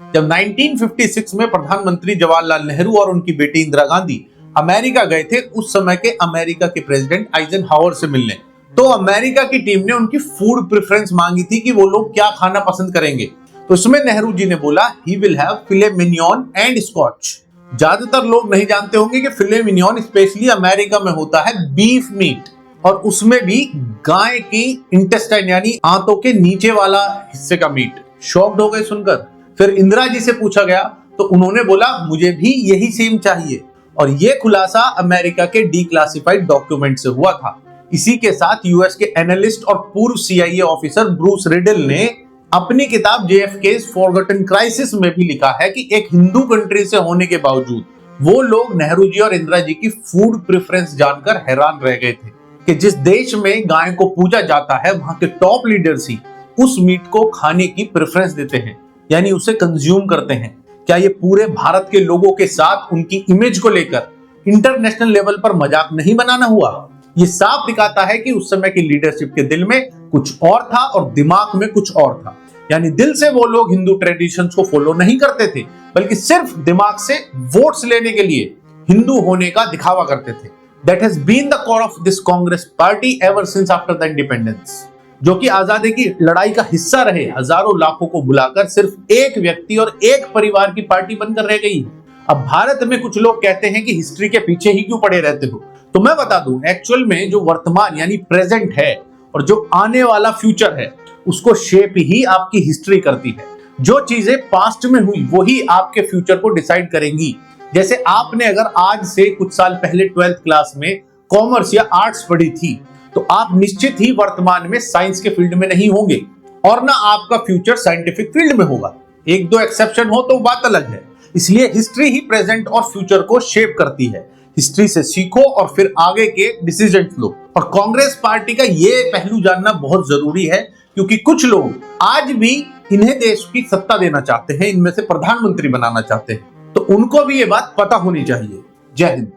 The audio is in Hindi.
जब 1956 में प्रधानमंत्री जवाहरलाल नेहरू और उनकी बेटी इंदिरा गांधी अमेरिका गए थे उस समय के अमेरिका के प्रेसिडेंट आइजनहावर से मिलने, तो अमेरिका की टीम ने उनकी फूड प्रेफरेंस मांगी थी कि वो लोग क्या खाना पसंद करेंगे। तो उसमें नेहरू जी ने बोला ही विल हैव फिले मिनियन एंड स्कॉच। ज्यादातर लोग नहीं जानते होंगे कि फिले मिनियन स्पेशली अमेरिका में होता है बीफ मीट, और उसमें भी गाय की इंटेस्टाइन यानी आंतों के नीचे वाला हिस्से का मीट। शॉक्ड हो गए सुनकर। फिर इंदिरा जी से पूछा गया तो उन्होंने बोला मुझे भी यही सेम चाहिए, और यह खुलासा अमेरिका के डीक्लासिफाइड डॉक्यूमेंट से हुआ था। इसी के साथ यूएस के एनालिस्ट और पूर्व सीआईए ऑफिसर ब्रूस रिडल ने अपनी किताब जेएफके's फॉरगॉटन क्राइसिस में भी लिखा है कि एक हिंदू कंट्री से होने के बावजूद वो लोग नेहरू जी और इंदिरा जी की फूड प्रेफरेंस जानकर हैरान रह गए थे कि जिस देश में गाय को पूजा जाता है वहां के टॉप लीडर्स ही उस मीट को खाने की प्रेफरेंस देते हैं, यानी उसे कंज्यूम करते हैं। क्या ये पूरे भारत के लोगों के साथ उनकी इमेज को लेकर इंटरनेशनल लेवल पर मजाक नहीं बनाना हुआ? ये साफ दिखाता है कि उस समय की लीडरशिप के दिल में कुछ और था और दिमाग में कुछ और था। यानी दिल से वो लोग हिंदू ट्रेडिशंस को फॉलो नहीं करते थे, बल्कि सिर्फ दिमाग से वोट्स लेने के लिए हिंदू होने का दिखावा करते थे। That has been the core of this Congress party ever since after the independence, जो कि आजादी की लड़ाई का हिस्सा रहे हजारों लाखों को बुलाकर सिर्फ एक व्यक्ति और एक परिवार की पार्टी बनकर रह गई। अब भारत में कुछ लोग कहते हैं कि हिस्ट्री के पीछे ही क्यों पड़े रहते हो, तो मैं बता दूं एक्चुअल में जो वर्तमान यानी प्रेजेंट है और जो आने वाला फ्यूचर है उसको शेप ही आपकी हिस्ट्री करती है। जो चीजें पास्ट में हुई वही आपके फ्यूचर को डिसाइड करेंगी। जैसे आपने अगर आज से कुछ साल पहले 12th क्लास में कॉमर्स या आर्ट्स पढ़ी थी तो आप निश्चित ही वर्तमान में साइंस के फील्ड में नहीं होंगे और ना आपका फ्यूचर साइंटिफिक फील्ड में होगा। एक दो एक्सेप्शन हो तो बात अलग है। इसलिए हिस्ट्री ही प्रेजेंट और फ्यूचर को शेप करती है। हिस्ट्री से सीखो और फिर आगे के डिसीजन लो। और कांग्रेस पार्टी का ये पहलू जानना बहुत जरूरी है क्योंकि कुछ लोग आज भी इन्हें देश की सत्ता देना चाहते हैं, इनमें से प्रधानमंत्री बनाना चाहते हैं, तो उनको भी ये बात पता होनी चाहिए। जय हिंद।